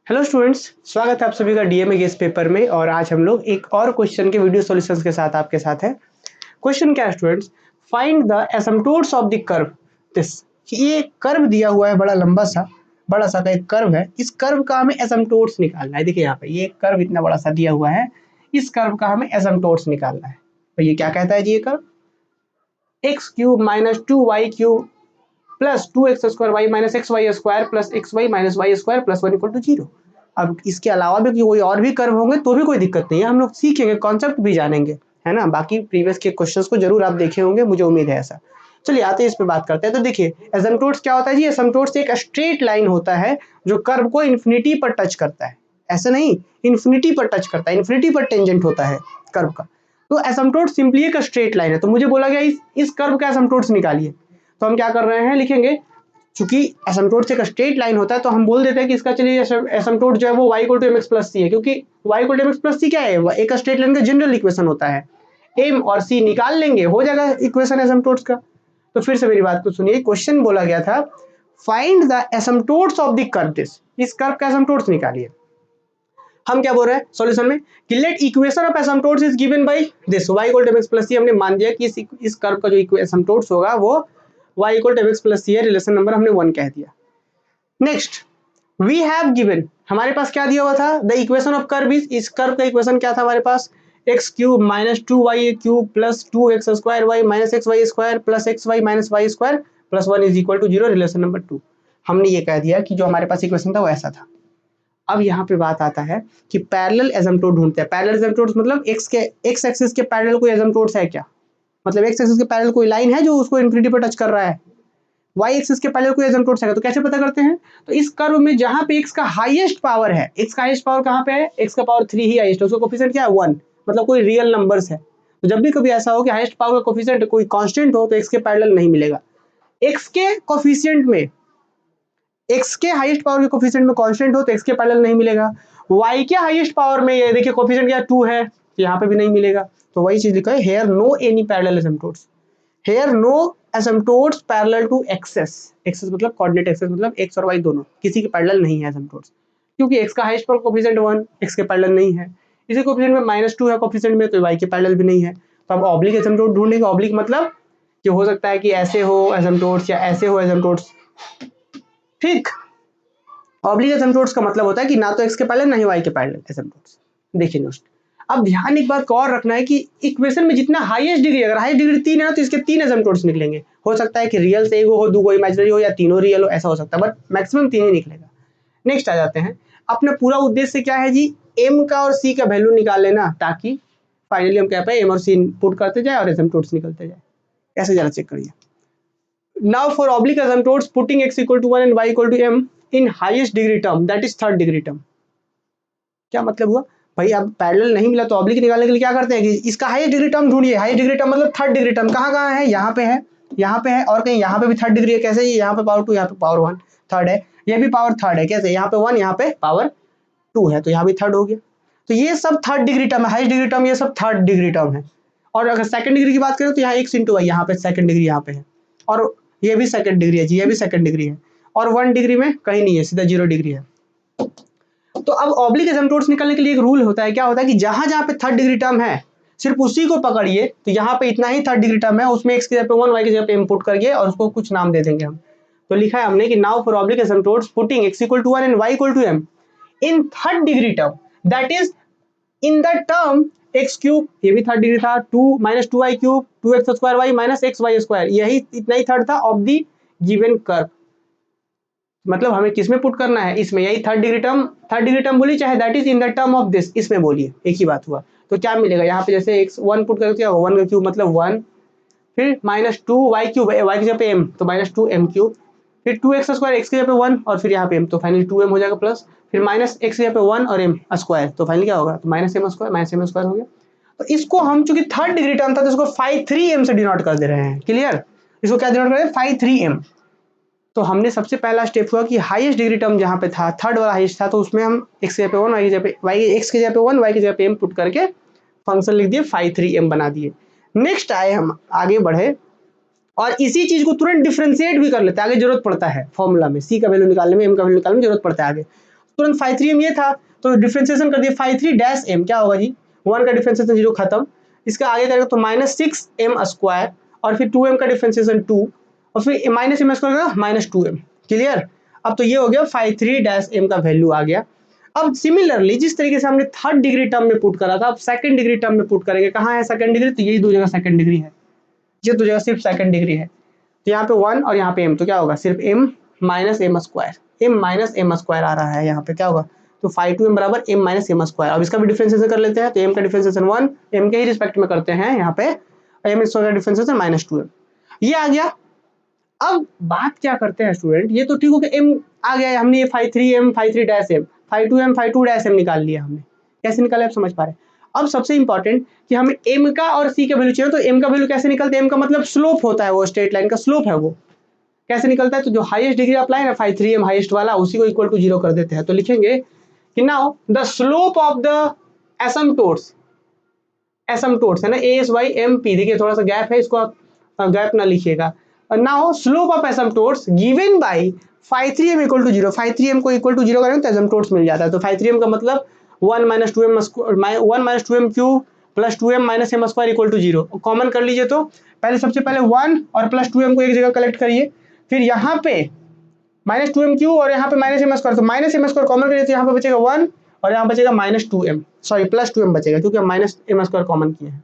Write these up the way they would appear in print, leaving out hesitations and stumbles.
Hello students, स्वागत है आप सभी का डीएमए गेस पेपर में। और आज हम लोग एक और क्वेश्चन के वीडियो सॉल्यूशंस के साथ आपके साथ है। क्वेश्चन क्या है students? Find the asymptotes of the curve this. ये कर्व दिया हुआ है, बड़ा सा का एक कर्व है। इस कर्व का हमें एसिम्पटोट्स निकालना है। देखिए यहाँ पे ये कर्व इतना बड़ा सा दिया हुआ है, इस कर्व का हमें एसिम्पटोट्स निकालना है। तो ये क्या कहता है जी? ये curve x cube minus 2y cube plus 2x square y minus x y square plus x y minus y square plus 1 equal to 0। अब इसके अलावा भी कोई और भी कर्व होंगे तो भी कोई दिक्कत नहीं है, हम लोग सीखेंगे, कॉन्सेप्ट भी जानेंगे, है ना। बाकी प्रीवियस के क्वेश्चंस को जरूर आप देखे होंगे, मुझे उम्मीद है ऐसा। चलिए आते हैं इस पे बात करते हैं। तो देखिए एसिम्पटोट्स क्या होता है जी? एसिम्पटोट्स एक स्ट्रेट लाइन होता है जो कर्व को इन्फिनिटी पर टच करता है। ऐसा नहीं, इन्फिनिटी पर टच करता है, इन्फिनिटी पर टेंजेंट होता है कर्व का। तो एसिम्पटोट सिंपली एक स्ट्रेट लाइन है। तो मुझे बोला गया इस कर्व का एसिम्पटोट्स निकालिए। तो हम क्या कर रहे हैं, लिखेंगे। चूंकि एसिम्पटोट से एक स्ट्रेट लाइन होता है तो हम बोल देते हैं कि इसका चलिए एसिम्पटोट जो है वो y equal to mx plus c है, क्योंकि y equal to mx plus c क्या है? एक स्ट्रेट लाइन का जनरल इक्वेशन होता है। m और c निकाल लेंगे, हो जाएगा इक्वेशन एसिम्पटोट्स का। तो फिर से मेरी बात को सुनिए, क्वेश्चन बोला गया था find the asymptotes of the curve this. इस कर्व का एसिम्पटोट्स निकालिए। हम क्या बोल रहे हैं सॉल्यूशन में कि let equation of asymptotes is given by this y equal to mx plus c. हमने मान दिया कि इस कर्व का जो एसिम्पटोट्स होगा वो y equal to mx plus c है। रिलेशन नंबर हमने 1 कह दिया। नेक्स्ट वी हैव गिवन, हमारे पास क्या दिया हुआ था? The equation of curve is, इस कर्व का इक्वेशन क्या था हमारे पास? X cube minus 2y cube plus 2x square y minus x y square plus x y minus y square plus 1 is equal to 0। Relation number 2। हमने ये कह दिया कि जो हमारे पास इक्वेशन था वो ऐसा था। अब यहाँ पे बात आता है कि पैरेलल एसिम्पटोट ढूंढते हैं। पैरेलल एसिम्पटोट्स मतलब एक्स एक्सिस के पैरेलल कोई एसिम्पटोट्स है क्या? मतलब एक्स एक्सिस के पैरेलल कोई लाइन है जो उसको इन्फिनिटी पर टच कर रहा है। वाई एक्सिस के पैरेलल कोई एसिम्पटोट्स है तो कैसे पता करते हैं? तो इस कर्व में जहां पे एक्स का हाईएस्ट पावर है, एक्स का हाईएस्ट पावर कहां पे है? एक्स का पावर 3 ही हाईएस्ट है, उसका कोफिशिएंट क्या है? 1। मतलब कोई रियल नंबर्स है। तो जब भी कभी ऐसा हो कि हाईएस्ट पावर का कोफिशिएंट कोई कांस्टेंट हो तो एक्स के पैरेलल नहीं मिलेगा। एक्स के कोफिशिएंट में, एक्स के हाईएस्ट पावर के कोफिशिएंट में कांस्टेंट हो तो एक्स के पैरेलल नहीं मिलेगा। वाई के हाईएस्ट पावर में ये देखिए कोफिशिएंट क्या 2 है, तो यहाँ पे भी नहीं मिलेगा। तो वही चीज लिखा है, here no any parallel asymptotes. Here no asymptotes parallel to axes. Axes मतलब कोऑर्डिनेट एक्सेस, मतलब एक्स और वाई दोनों, किसी के पैरेलल नहीं है एसिम्पटोट्स, क्योंकि एक्स का हाईएस्ट पावर कोफिशिएंट 1, एक्स के पैरेलल नहीं है। इसी कोफिशिएंट में -2 है कोफिशिएंट में, तो वाई के पैरेलल भी नहीं है। तो अब ऑब्लिक एसिम्पटोट ढूंढेंगे। ऑब्लिक मतलब कि हो सकता है कि ऐसे हो एसिम्पटोट्स या ऐसे हो एसिम्पटोट्स। ठीक, ऑब्लिक एसिम्पटोट्स का मतलब होता है कि ना तो एक्स के पैरेलल ना ही वाई के पैरेलल एसिम्पटोट्स। देखिए दोस्त, अब ध्यान एक बात को और रखना है कि इक्वेशन में जितना हाईएस्ट डिग्री, अगर हाईएस्ट डिग्री 3 है तो इसके 3 एसिम्पटोट्स निकलेंगे। हो सकता है कि रियल से एक हो, दो इमेजिनरी हो, या तीनों रियल हो, ऐसा हो सकता है, बट मैक्सिमम 3 ही निकलेगा। नेक्स्ट आ जाते हैं। अपना पूरा उद्देश्य क्या है जी? एम का और सी का वैल्यू निकाल लेना, ताकि फाइनली हम क्या पाए, एम और सी पुट करते जाए और एसिम्पटोट्स निकलते जाए। ऐसे जरा चेक करिए। Now for oblique asymptotes, putting x equal to 1 and y equal to m in highest degree term, that is third degree term. क्या मतलब हुआ भाई? अब पैरेलल नहीं मिला तो ऑब्लिक निकालने के लिए क्या करते हैं कि इसका हाईएस्ट डिग्री टर्म ढूंढिए। हाईएस्ट डिग्री टर्म मतलब थर्ड डिग्री टर्म कहाँ कहाँ है? यहाँ पे है, यहाँ पे है, और कहीं यहाँ पे भी थर्ड डिग्री है। कैसे? यहाँ पे पावर 2, यहाँ पे पावर 1 थर्ड है, ये भी पावर थर्ड है। कैसे? यहाँ पे 1, यहाँ पे पावर 2 है, तो यहाँ भी थर्ड हो गया। तो ये सब थर्ड डिग्री टर्म है, हाईएस्ट डिग्री टर्म ये सब थर्ड डिग्री टर्म है। और अगर सेकंड डिग्री की बात करें तो यहाँ x इंटू वाई, यहाँ पे सेकंड डिग्री यहाँ पे है, और ये भी सेकंड डिग्री है जी, ये भी सेकंड डिग्री है, और 1 डिग्री में कहीं नहीं है, सीधा 0 डिग्री है। तो अब ऑब्लिक एसिम्पटोट्स निकालने के लिए एक रूल होता है। क्या होता है कि जहां जहां पे थर्ड डिग्री टर्म है सिर्फ उसी को पकड़िए। तो यहाँ पे इतना ही थर्ड डिग्री टर्म है, उसमें x की जगह पे 1, y की जगह पे इनपुट करिए और उसको कुछ नाम दे देंगे हम। तो लिखा है हमने कि now for oblique asymptotes putting x equal to 1 and y equal to m in third degree term, that is in the term x cube, ये भी थर्ड डिग्री था, 2 minus 2y cube 2x square y minus x y square, यही इतना ही third था of the given curve. मतलब हमें किसमें पुट करना है? इसमें, यही थर्ड डिग्री टर्म बोलिए, चाहे that is in the term of this, इसमें बोलिए, एक ही बात हुआ। तो क्या मिलेगा यहाँ पे? जैसे x 1 पुट करके क्या होगा? 1 का क्यूब मतलब 1, फिर -2y क्यूब, y की जगह पे m तो -2m क्यूब, फिर 2x स्क्वायर, x की जगह पे 1 और फिर यहाँ पे m, तो फाइनली 2m हो जाएगा प्लस, फिर माइनस x की जगह पे 1 और m स्क्वायर, तो फाइनली क्या होगा? तो -m स्क्वायर हो गया। तो इसको हम चूंकि थर्ड डिग्री टर्म था तो इसको 5-3m से डिनोट कर दे रहे हैं। क्लियर? इसको क्या डिनोट कर रहे हैं? 5-3m। तो हमने सबसे पहला स्टेप हुआ कि हाईएस्ट डिग्री टर्म जहाँ पे था, थर्ड वाला हाईएस्ट था, तो उसमें हम x की जगह पे 1, y की जगह पे x की जगह पे 1, y की जगह पे m पुट करके फंक्शन लिख दिए, 5-3m बना दिए। नेक्स्ट आए हम आगे बढ़े और इसी चीज को तुरंत डिफरेंशिएट भी कर लेते हैं, आगे जरूरत पड़ता है फॉर्मूला में, c का वैल्यू निकालने में, m का वैल्यू निकालने में जरूरत पड़ता है आगे। तुरंत फाइव थ्री एम ये था, तो डिफ्रेंसिएशन कर दिया फाइव थ्री डैश एम, क्या होगा जी 1 का डिफ्रेंसिएशन 0 खत्म, इसका आगे करेगा तो माइनस सिक्स एम स्क्वायर और फिर 2m का डिफ्रेंसिएशन 2 और फिर minus m square minus 2m। Clear. अब तो ये हो गया फाइव थ्री डैश एम का वैल्यू आ गया। अब सिमिलरली जिस तरीके से हमने थर्ड डिग्री टर्म में पुट करा था, अब सेकंड डिग्री टर्म में पुट करेंगे। कहाँ है सेकंड डिग्री, तो यही दो जगह सेकंड डिग्री है, ये दो जगह सिर्फ सेकंड डिग्री है। तो यहाँ पे 1 और यहाँ पे m, तो क्या होगा सिर्फ m minus m square, m minus m square आ रहा है यहाँ पे, क्या होगा तो 5 2m बराबर m माइनस एम स्क्वायर। अब इसका भी डिफरेंशिएशन कर लेते हैं, तो m का डिफरेंशिएशन 1 m के ही रिस्पेक्ट में करते हैं यहाँ पे, m स्क्वायर का डिफरेंशिएशन माइनस 2m, ये आ गया। अब बात क्या करते हैं स्टूडेंट, ये तो ठीक हो गया, m आ गया, हमने ये 5 3m 5 3 dash m 5 2m 5 2 dash m निकाल लिया हमने। कैसे निकाले आप समझ पा रहे हैं। अब सबसे इंपॉर्टेंट कि हमें m का और c का वैल्यू चाहिए, तो m का वैल्यू कैसे निकलते हैं, m का मतलब स्लोप होता है, वो स्ट्रेट लाइन का स्लोप है, वो कैसे निकलता है, तो जो हाईएस्ट डिग्री अप्लाई है 5 3m हाईएस्ट वाला, उसी को इक्वल टू 0 कर देते हैं। तो लिखेंगे कि now the slope of the asymptotes, asymptotes है ना ASYMP, देखिए थोड़ा सा गैप है, इसको आप गैप ना लिखिएगा। Now slope of asymptotes given by 5 3m equal to 0, 5 3m को इक्वल टू 0 करेंगे तो एसिम्पटोट्स मिल जाता है। तो 5 3m का मतलब 1 minus 2m cube plus 2m minus m square equal to 0, common कर लीजिए। तो पहले सबसे पहले 1 और प्लस 2m को एक जगह कलेक्ट करिए, फिर यहाँ पे माइनस 2m क्यू और यहाँ पे माइनस एम स्क्वायर, तो माइनस एम स्क्वायर कॉमन करिए, तो यहाँ पे बचेगा 1 और यहाँ बचेगा minus 2m, sorry plus 2m बचेगा, क्योंकि हम माइनस एम स्क्वायर कॉमन किए हैं।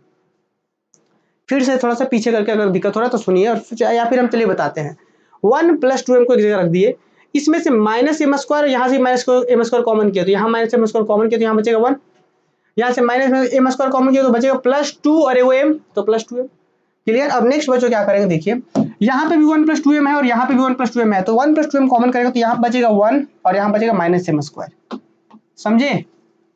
फिर से थोड़ा सा पीछे करके अगर दिक्कत हो रहा है तो सुनिए, और या फिर हम चलिए बताते हैं। 1 प्लस 2m को एक जगह रख दिए, इसमें से माइनस एम स्क्वायर, यहाँ से माइनस एम स्क्वायर कॉमन किया, तो यहाँ माइनस एम स्क्वायर कॉमन किया, तो यहाँ बचेगा 1, यहाँ से माइनस एम स्क्वायर कॉमन किया तो बचेगा प्लस 2 और वो m, तो प्लस 2m। क्लियर। अब नेक्स्ट बच्चों क्या करेंगे, देखिए यहाँ पे भी 1 प्लस 2m है और यहाँ पे भी 1 प्लस 2m है, तो 1 प्लस 2m कॉमन करेगा तो यहाँ बचेगा 1 और यहाँ बचेगा माइनस एम स्क्वायर, समझे।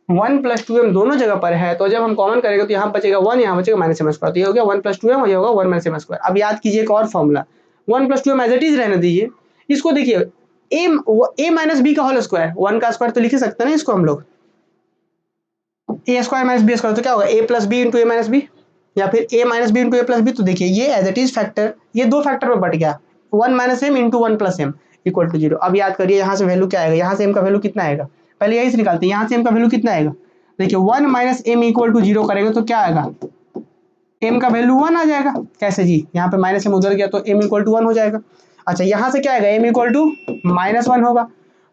1 प्लस 2m दोनों जगह पर है, तो जब हम कॉमन करेंगे तो यहाँ बचेगा 1, यहाँ बचेगा माइनस एम स्क्वायर, तो ये हो गया 1 प्लस 2m और ये होगा 1 माइनस एम स्क्वायर। अब याद कीजिए एक और formula, 1 plus 2m as it is रहने दीजिए, इसको देखिए a माइनस बी का होल स्क्वायर, 1 का स्क्वायर तो लिख ही सकते हैं ना इसको हम लोग, A square minus B square, तो क्या होगा a plus B into A minus B, या फिर a minus B into A plus B. तो देखिए ये एज इट इज फैक्टर, ये दो फैक्टर में बट गया, 1 minus m into 1 plus m equal to 0। अब याद करिए यहाँ से वैल्यू क्या आएगा, यहाँ से m का वैल्यू कितना आएगा, पहले यही से निकालते हैं, यहाँ से m का वैल्यू कितना आएगा, देखिए 1 माइनस एम इक्वल टू 0 करेंगे तो क्या आएगा, m का वैल्यू 1 आ जाएगा। कैसे जी, यहाँ पे माइनस एम उधर गया तो m इक्वल टू 1 हो जाएगा। अच्छा यहाँ से क्या आएगा, m इक्वल टू माइनस 1 होगा,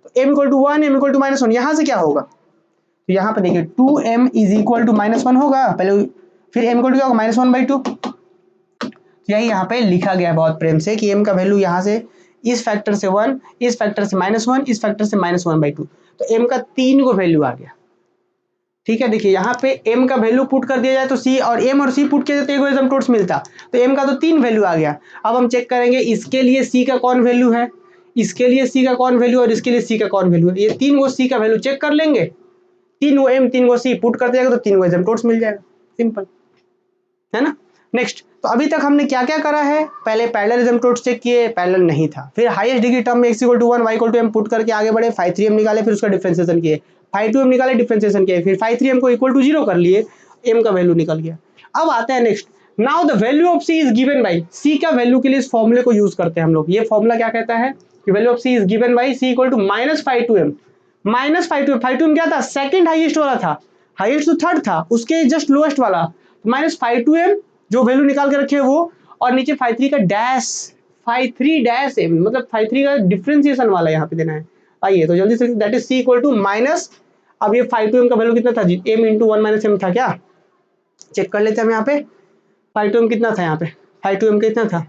तो m equal to 1 m equal to minus 1, यहाँ से क्या होगा, तो यहाँ पे देखिए 2m is equal to minus 1 होगा पहले, फिर m इक्वल टू क्या होगा माइनस 1/2। यही यहाँ पे लिखा गया है बहुत प्रेम से कि m का वैल्यू यहाँ से इस फैक्टर से 1, इस फैक्टर से माइनस 1, इस फैक्टर से माइनस 1/2, तो m का 3 को वैल्यू आ गया। ठीक है, देखिए यहाँ पे m का वैल्यू पुट कर दिया जाए तो c और m और c पुट किया जाए तो एक एसिम्पटोट्स मिलता, तो m का तो 3 वैल्यू आ गया। अब हम चेक करेंगे इसके लिए c का कौन वैल्यू है, इसके लिए c का कौन वैल्यू और इसके लिए c का कौन वैल्यू है, ये तीन को c का वैल्यू चेक कर लेंगे, 3 को m 3 को c पुट कर दिया तो 3 को एसिम्पटोट्स मिल जाएगा, सिंपल है ना। नेक्स्ट, तो अभी तक हमने क्या क्या करा है, पहले पैरेलल एसिम्पटोट्स चेक किए, पैरेलल नहीं था, फिर हाईएस्ट डिग्री टर्म में x equal to 1 y equal to m put करके आगे बढ़े, 5 3m निकाले, फिर उसका डिफरेंशिएशन किए, 5 2m निकाले, डिफरेंशिएशन किए, फिर 5 3m को इक्वल टू 0 कर लिए, m का वैल्यू निकल गया। अब आता है next, now the value of c is given by, c का वैल्यू के लिए इस फॉर्मूले को यूज करते हैं हम लोग। ये फॉर्मूला क्या कहता है कि value of c is given by c equal to minus 5 2m, minus 5 2m, 5 2m क्या था, सेकंड हाईएस्ट वाला था, हाईएस्ट तो थर्ड था, उसके जस्ट लोएस्ट वाला, माइनस 5 2m जो वैल्यू निकाल के रखे वो, और नीचे 5 3 का डैश 5 3 डैश m, मतलब 5 3 का डिफरेंशिएशन वाला यहाँ पे देना है। आइए तो जल्दी से, that is c equal to minus, अब ये 5 2m का वैल्यू कितना था जी, m इंटू 1 माइनस m था, क्या चेक कर लेते हैं हम यहाँ पे, 5 2m कितना था यहाँ पे, 5 2m कितना था,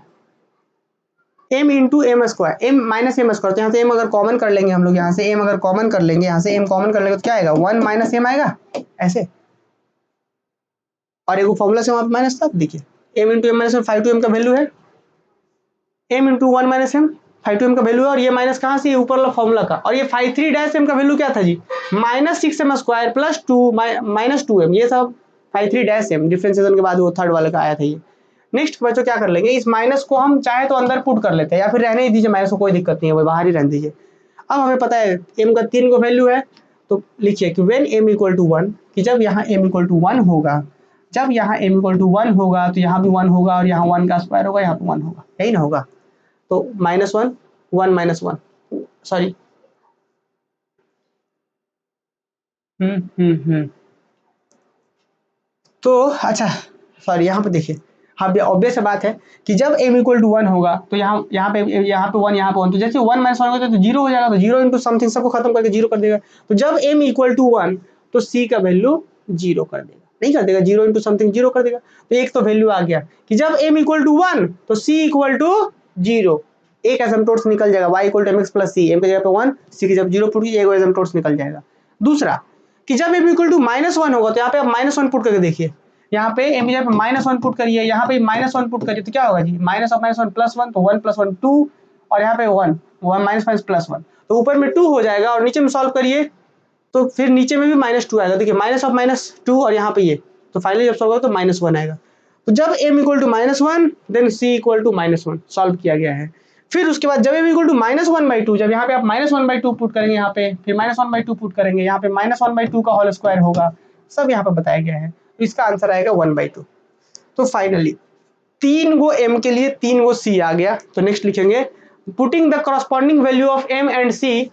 m into m square, m minus m square, तो यहाँ से m अगर कॉमन कर लेंगे हम लोग, यहाँ से m अगर कॉमन कर लेंगे, यहाँ से m कॉमन कर लेंगे तो क्या आएगा 1 माइनस m आएगा ऐसे, और एक फॉर्मूला से वहाँ पे माइनस था, देखिए m into M minus 5 2m का वैल्यू है, m into 1 minus m 5 2m का वैल्यू है, और ये माइनस कहाँ से, ऊपर वाला फॉर्मूला का, और ये 5 3 डैश m का वैल्यू क्या था जी, minus 6m square plus 2 minus 2m, ये सब 5 3 डैश m डिफरेंशिएशन के बाद वो थर्ड वाले का आया था ये। नेक्स्ट बच्चों क्या कर लेंगे, इस माइनस को हम चाहे तो अंदर पुट कर लेते हैं, या फिर रहने ही दीजिए माइनस को, कोई दिक्कत नहीं है, वो बाहर ही रहने दीजिए। अब हमें पता है m का 3 को वैल्यू है, तो लिखिए कि व्हेन m इक्वल टू 1, कि जब यहाँ m इक्वल टू 1 होगा, जब यहाँ m इक्वल टू 1 होगा तो यहाँ भी 1 होगा, और यहाँ 1 का स्क्वायर होगा, यहाँ पे 1 होगा, यही ना होगा, तो माइनस 1 1 माइनस 1, सॉरी हम्म। तो अच्छा सॉरी, यहाँ पे देखिए, हाँ ऑब्वियस बात है कि जब m इक्वल टू 1 होगा तो यहाँ पे 1, यहाँ पे 1, तो जैसे 1 माइनस 1 होगा तो 0 हो जाएगा, तो 0 इंटू समथिंग सबको खत्म करके 0 कर देगा। तो जब m इक्वल टू 1 तो c का वैल्यू 0 कर देगा, नहीं कर देगा, 0 इंटू समथिंग 0 कर देगा। तो एक तो वैल्यू आ गया कि जब m इक्वल टू 1 तो c इक्वल टू 0, एक एसिम्प्टोट्स निकल जाएगा, y equal to mx plus c, m की जगह पे 1, c की जब 0 पुट कीजिए, एक एसिम्प्टोट्स निकल जाएगा। दूसरा कि जब m इक्वल टू -1 होगा तो यहाँ पे आप -1 पुट करके देखिए, यहाँ पे m जब -1 पुट करिए, यहाँ पे -1 पुट करिए, तो क्या होगा जी, माइनस ऑफ -1 +1, तो 1 + 1 2, और यहाँ पे 1 -1 +1, तो ऊपर में 2 हो जाएगा, और नीचे में सॉल्व करिए तो फिर नीचे में भी -2 आएगा। देखिए माइनस ऑफ -2 और यहाँ पे ये, तो फाइनली जब सॉल्व होगा तो -1 आएगा। तो जब m equal to -1 then c equal to -1 solve किया गया है। फिर उसके बाद जब m इक्वल टू -1/2, जब यहाँ पे आप -1/2 पुट करेंगे, यहाँ पे फिर -1/2 पुट करेंगे, यहाँ पे -1/2 का होल स्क्वायर होगा, सब यहाँ पे बताया गया है, तो इसका आंसर आएगा 1/2। तो फाइनली 3 गो m के लिए 3 गो c आ गया। तो नेक्स्ट लिखेंगे putting the corresponding value of m and c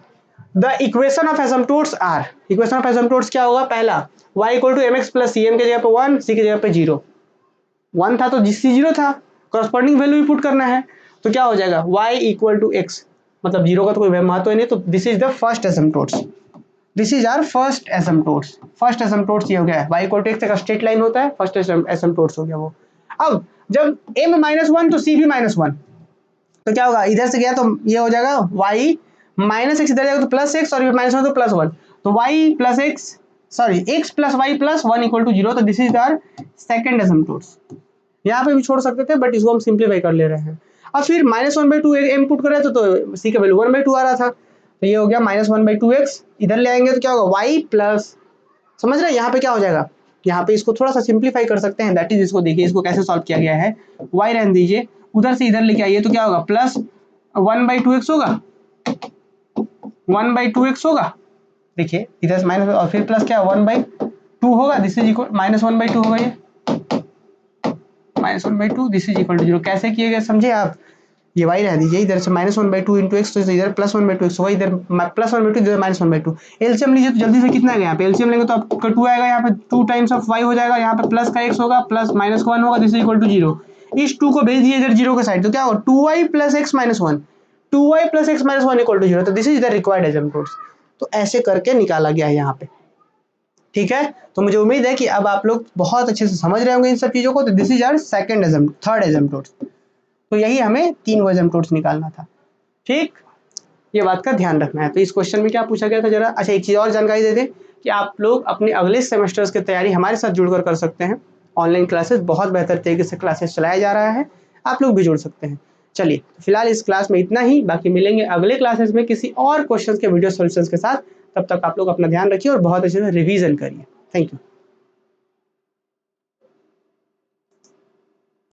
the equation of asymptotes are. Equation of asymptotes क्या होगा, पहला y equal to mx plus c, m की जगह पे 1, c की जगह पे 0, 1 था तो c 0 था, करस्पॉन्डिंग वैल्यू भी पुट करना है, तो क्या हो जाएगा y इक्वल टू x, मतलब 0 का तो कोई महत्व नहीं, तो this is the first asymptotes, this is our first asymptotes. First asymptotes ये हो गया है, y इक्वल टू x का स्ट्रेट लाइन होता है, फर्स्ट एसिम्प्टोट्स हो गया वो। अब जब m -1 तो c भी -1, तो क्या होगा, इधर से गया तो ये हो जाएगा y माइनस एक्स, इधर जाएगा तो प्लस एक्स, और माइनस 1 तो +1, तो y plus x, sorry x plus y plus 1 equal to 0, तो this is our second asymptotes. यहाँ पे भी छोड़ सकते थे बट इसको हम सिंप्लीफाई कर ले रहे हैं। अब फिर -1/2 m पुट कर रहे थे तो c का वैल्यू 1/2 आ रहा था, तो ये हो गया -1/2 x, इधर ले आएंगे तो क्या होगा y प्लस, समझ रहे हैं यहाँ पे क्या हो जाएगा, यहाँ पे इसको थोड़ा सा सिंप्लीफाई कर सकते हैं, दैट इज इसको देखिए इसको कैसे सॉल्व किया गया है, y रहने दीजिए, उधर से इधर लेके आइए तो क्या होगा प्लस 1/2x होगा, 1/2x होगा, देखिए इधर से माइनस और फिर प्लस क्या 1/2 होगा, दिस इज इक्वल -1/2 होगा, ये -1/2, दिस इज इक्वल टू 0। कैसे किए गए समझे आप, ये y रह दीजिए, इधर से -1/2 इंटू एक्स, तो इधर +1/2 x होगा, इधर +1/2, इधर -1/2, एलसीएम लीजिए तो जल्दी से कितना आएगा, यहाँ पे एलसीएम लेंगे तो आपका 2 आएगा, यहाँ पे 2 टाइम्स ऑफ y हो जाएगा, यहाँ पे प्लस का x होगा, प्लस -1 होगा, दिस इज इक्वल टू 0। इस 2 को भेज दिए इधर 0 के साइड, तो क्या होगा 2y plus x minus 1, 2y plus x minus 1 equal to 0, तो this is the required asymptotes. तो ऐसे करके निकाला गया है यहाँ पे, ठीक है। तो मुझे उम्मीद है कि अब आप लोग बहुत अच्छे से समझ रहे होंगे इन सब चीजों को। तो this is our third asymptotes, तो यही हमें 3 गो एसिम्प्टोट्स निकालना था, ठीक, ये बात का ध्यान रखना है। तो इस क्वेश्चन में क्या पूछा गया था जरा, अच्छा एक चीज़ और जानकारी दे दें कि आप लोग अपने अगले सेमेस्टर्स की तैयारी हमारे साथ जुड़कर कर सकते हैं। ऑनलाइन क्लासेस बहुत बेहतर तरीके से क्लासेस चलाया जा रहा है, आप लोग भी जुड़ सकते हैं। चलिए फिलहाल इस क्लास में इतना ही, बाकी मिलेंगे अगले क्लासेस में किसी और क्वेश्चन के वीडियो सोल्यूशंस के साथ। तब तक आप लोग अपना ध्यान रखिए और बहुत अच्छे से रिवीजन करिए। Thank you.